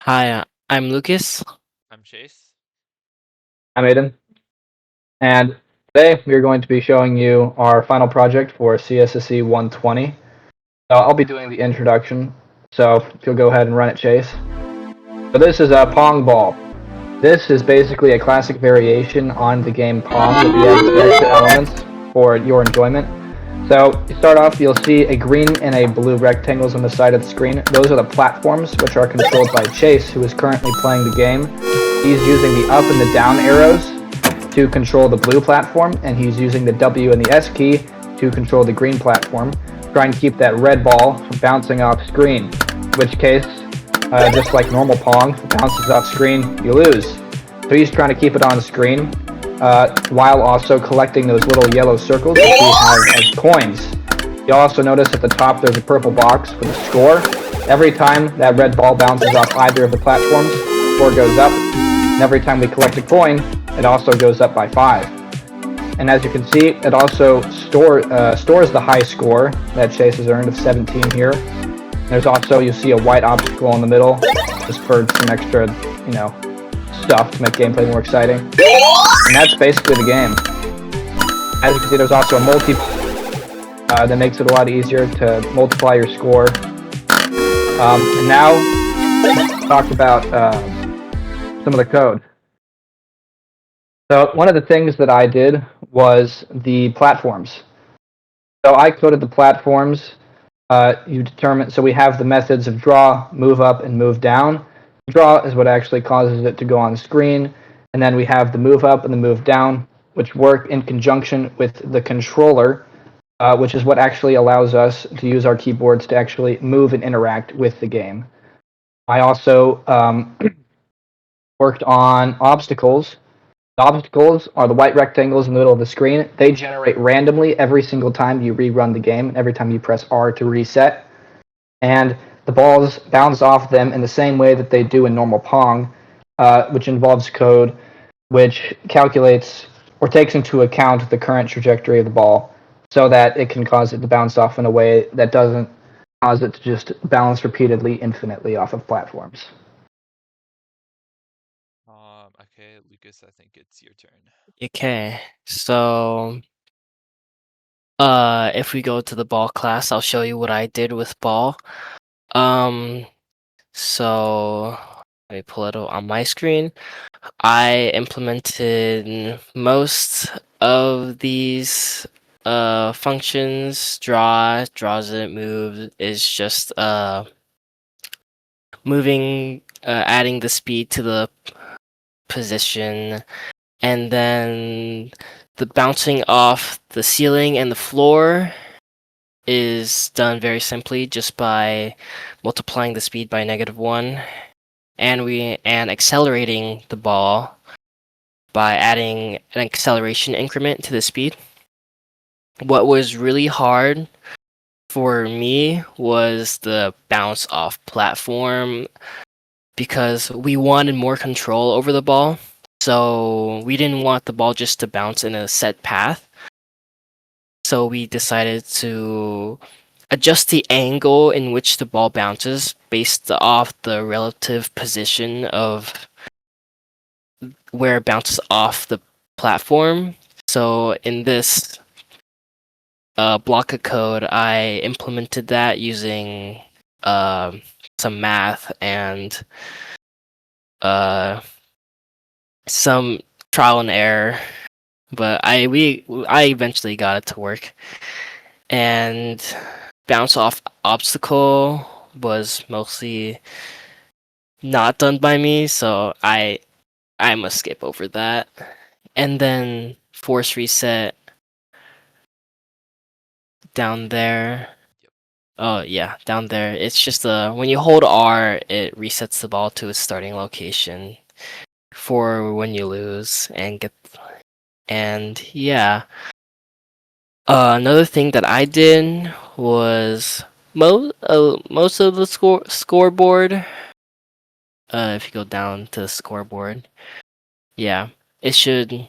Hi, I'm Lucas. I'm Chase. I'm Aiden, and today we are going to be showing you our final project for CSSE 120. So I'll be doing the introduction, so if you'll go ahead and run it, Chase. So this is a Pong ball. This is basically a classic variation on the game Pong with the added extra elements for your enjoyment. So you start off, you'll see a green and a blue rectangles on the side of the screen. Those are the platforms, which are controlled by Chase, who is currently playing the game. He's using the up and the down arrows to control the blue platform, and he's using the W and the S key to control the green platform, trying to keep that red ball from bouncing off screen. In which case, just like normal Pong, if it bounces off screen, you lose. So he's trying to keep it on screen, while also collecting those little yellow circles that we have as coins. You'll also notice at the top there's a purple box with a score. Every time that red ball bounces off either of the platforms, the score goes up. And every time we collect a coin, it also goes up by 5. And as you can see, it also stores the high score that Chase has earned of 17 here. There's also, you see a white obstacle in the middle, just for some extra, stuff to make gameplay more exciting. And that's basically the game. As you can see, there's also a multi that makes it a lot easier to multiply your score. And now, let's talk about some of the code. So one of the things that I did was the platforms. So I coded the platforms. So we have the methods of draw, move up, and move down. Draw is what actually causes it to go on the screen. And then we have the move up and the move down, which work in conjunction with the controller, which is what actually allows us to use our keyboards to actually move and interact with the game. I also worked on obstacles. The obstacles are the white rectangles in the middle of the screen. They generate randomly every single time you rerun the game, and every time you press R to reset. And the balls bounce off them in the same way that they do in normal Pong, which involves code which calculates or takes into account the current trajectory of the ball so that it can cause it to bounce off in a way that doesn't cause it to just bounce repeatedly infinitely off of platforms. Okay, Lucas, I think it's your turn. Okay, so if we go to the ball class, I'll show you what I did with ball. Um, so let me pull it on my screen. I implemented most of these functions. Draws it, moves is just moving, adding the speed to the position, and then the bouncing off the ceiling and the floor is done very simply just by multiplying the speed by -1, and accelerating the ball by adding an acceleration increment to the speed. What was really hard for me was the bounce off platform, because we wanted more control over the ball. So we didn't want the ball just to bounce in a set path. So we decided to adjust the angle in which the ball bounces based off the relative position of where it bounces off the platform. So in this block of code, I implemented that using some math and some trial and error, but I eventually got it to work. And bounce off obstacle was mostly not done by me, so I must skip over that. And then force reset down there. Yep. Oh yeah, down there. It's just when you hold R, it resets the ball to its starting location for when you lose and yeah. Another thing that I did was most of the scoreboard. If you go down to the scoreboard, yeah, it should.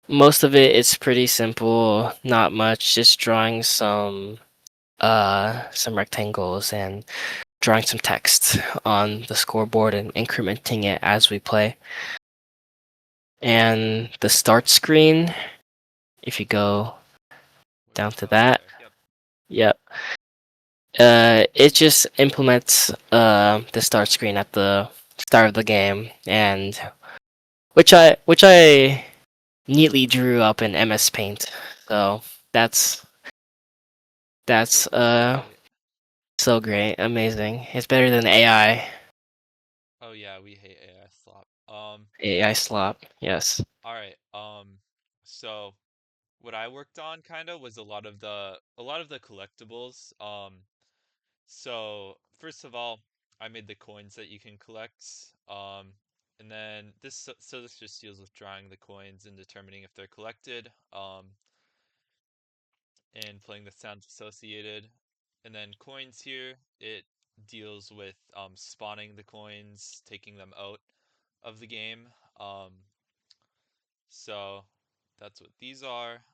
Most of it is pretty simple, not much, just drawing some rectangles and drawing some text on the scoreboard and incrementing it as we play. And the start screen, if you go down to Oh, that, there. Yep. yep. It just implements the start screen at the start of the game, and which I neatly drew up in MS Paint. So that's that's So uh great. so great, amazing. It's better than AI. Oh yeah, we hate AI slop. AI slop. Yes. All right. So what I worked on kind of was a lot of the collectibles. So first of all, I made the coins that you can collect. And then this just deals with drawing the coins and determining if they're collected. And playing the sounds associated. And then coins here, it deals with spawning the coins, taking them out of the game. So that's what these are.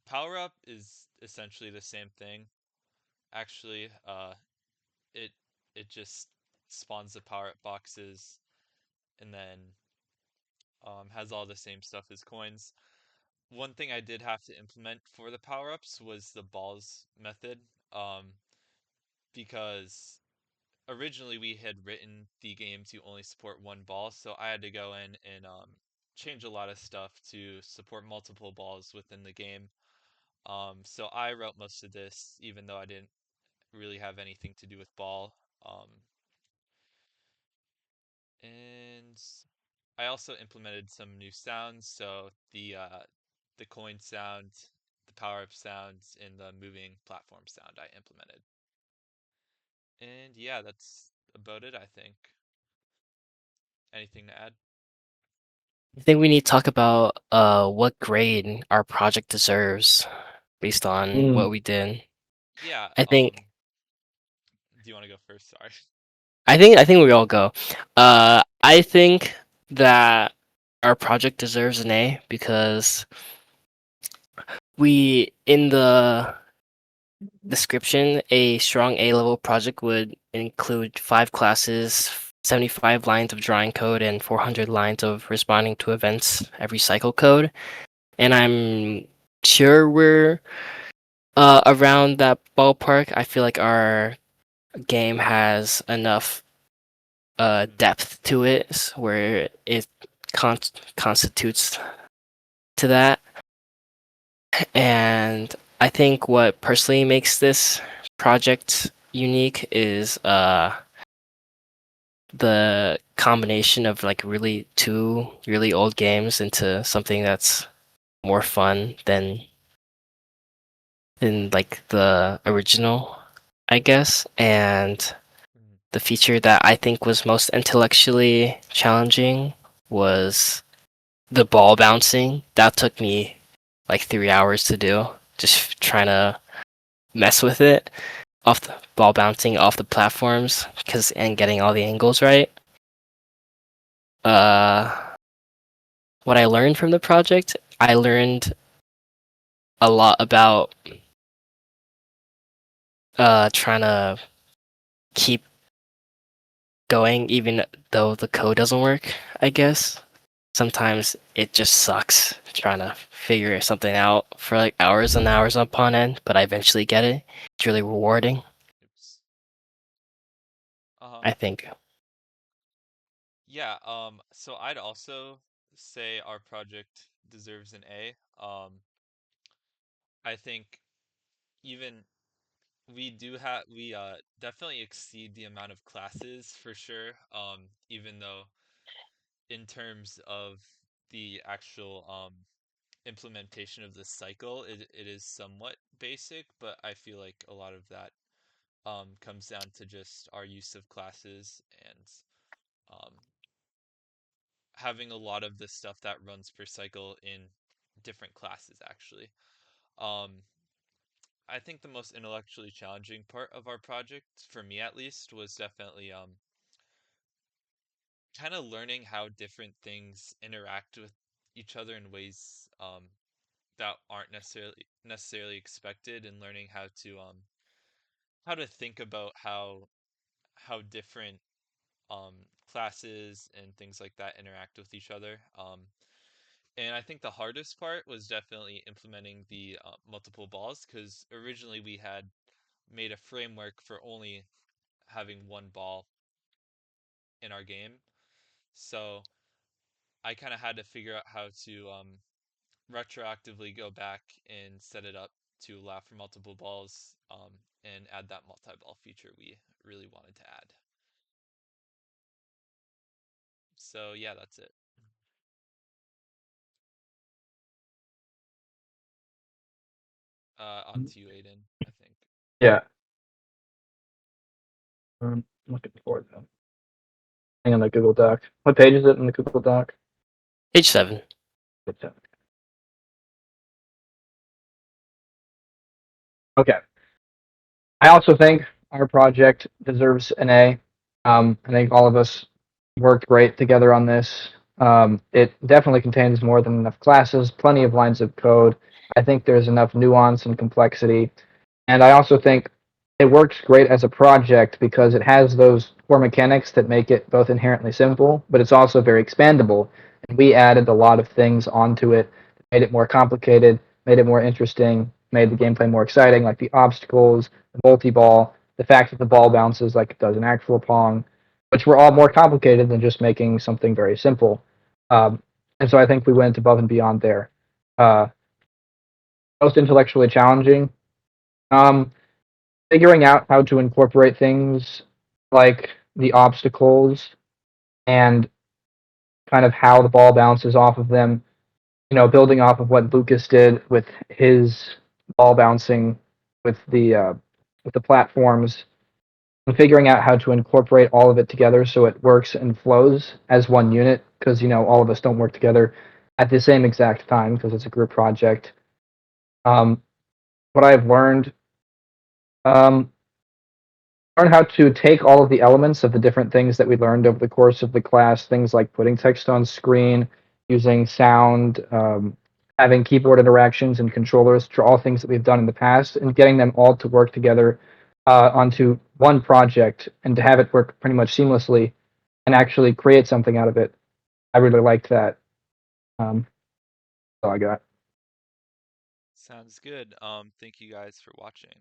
Power up is essentially the same thing. Actually, it it just spawns the power up boxes and then has all the same stuff as coins. One thing I did have to implement for the power ups was the balls method, um, because originally we had written the game to only support one ball, so I had to go in and change a lot of stuff to support multiple balls within the game. So I wrote most of this, even though I didn't really have anything to do with ball. Um, and I also implemented some new sounds, so the coin sound, the power up sounds, and the moving platform sound I implemented. And yeah, that's about it, I think. Anything to add? I think we need to talk about what grade our project deserves based on Mm. what we did. Yeah, I think do you want to go first? Sorry. I think we all go. I think that our project deserves an A because we in the description, a strong A-level project would include 5 classes, 75 lines of drawing code, and 400 lines of responding to events every cycle code. And I'm sure we're around that ballpark. I feel like our game has enough Mhm. depth to it where it con- constitutes to that. And I think what personally makes this project unique is the combination of like really two really old games into something that's more fun than like the original, I guess. And Mhm. the feature that I think was most intellectually challenging was the ball bouncing. That took me like 3 hours to do, just trying to mess with it off the ball bouncing off the platforms because and getting all the angles right. Uh, what I learned from the project, I learned a lot about trying to keep going even though the code doesn't work, I guess. Sometimes it just sucks trying to figure something out for like hours and hours upon end, but I eventually get it. It's really rewarding, Oops. Uh-huh. I think. Yeah, so I'd also say our project deserves an A. I think even we definitely exceed the amount of classes for sure. Even though in terms of the actual implementation of the cycle, it is somewhat basic, but I feel like a lot of that comes down to just our use of classes and um, having a lot of the stuff that runs per cycle in different classes actually. Um, I think the most intellectually challenging part of our project, for me at least, was definitely kind of learning how different things interact with each other in ways that aren't necessarily expected, and learning how to think about how how different classes and things like that interact with each other. And I think the hardest part was definitely implementing the multiple balls, because originally we had made a framework for only having one ball in our game. So I kind of had to figure out how to retroactively go back and set it up to allow for multiple balls, and add that multi-ball feature we really wanted to add. So yeah, that's it. On to you, Aiden, I think. Yeah. Looking forward to hang on the Google Doc. What page is it in the Google Doc? Page 7. Okay. I also think our project deserves an A. I think all of us worked great together on this. It definitely contains more than enough classes, plenty of lines of code. I think there's enough nuance and complexity. And I also think it works great as a project because it has those core mechanics that make it both inherently simple, but it's also very expandable. And we added a lot of things onto it, made it more complicated, made it more interesting, made the gameplay more exciting, like the obstacles, the multi-ball, the fact that the ball bounces like it does in actual Pong, which were all more complicated than just making something very simple. And so I think we went above and beyond there. Uh, Most intellectually challenging. Um, Figuring out how to incorporate things like the obstacles and kind of how the ball bounces off of them. Building off of what Lucas did with his ball bouncing with the platforms, and figuring out how to incorporate all of it together so it works and flows as one unit. Because all of us don't work together at the same exact time because it's a group project. Um, what I've um, learn how to take all of the elements of the different things that we learned over the course of the class, things like putting text on screen, using sound, having keyboard interactions and controllers, which are all things that we've done in the past, and getting them all to work together onto one project and to have it work pretty much seamlessly and actually create something out of it. I really liked that. That's all I got. Sounds good. Thank you guys for watching.